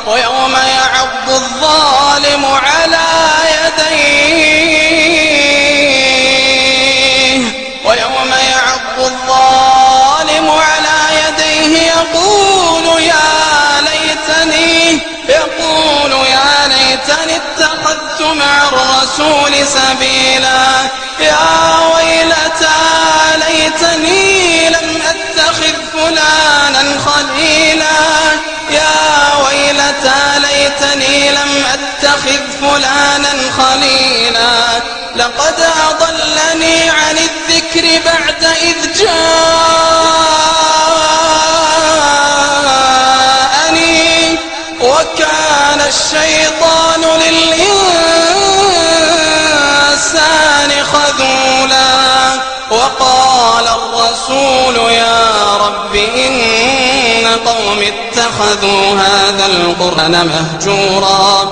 ويوم يعض الظالم على يديه يقول يا ليتني اتخذت مع الرسول سبيلا يا ويلتى ليتني لم أتخذ فلانا خليلا يا ويلتى ليتني لم أتخذ فلانا خليلا لقد أضلني عن الذكر بعد إذ جاءني وكان الشيطان للإنسان خذولا وقال الرسول يا رب إن قوم اتخذوا هذا القرآن مهجورا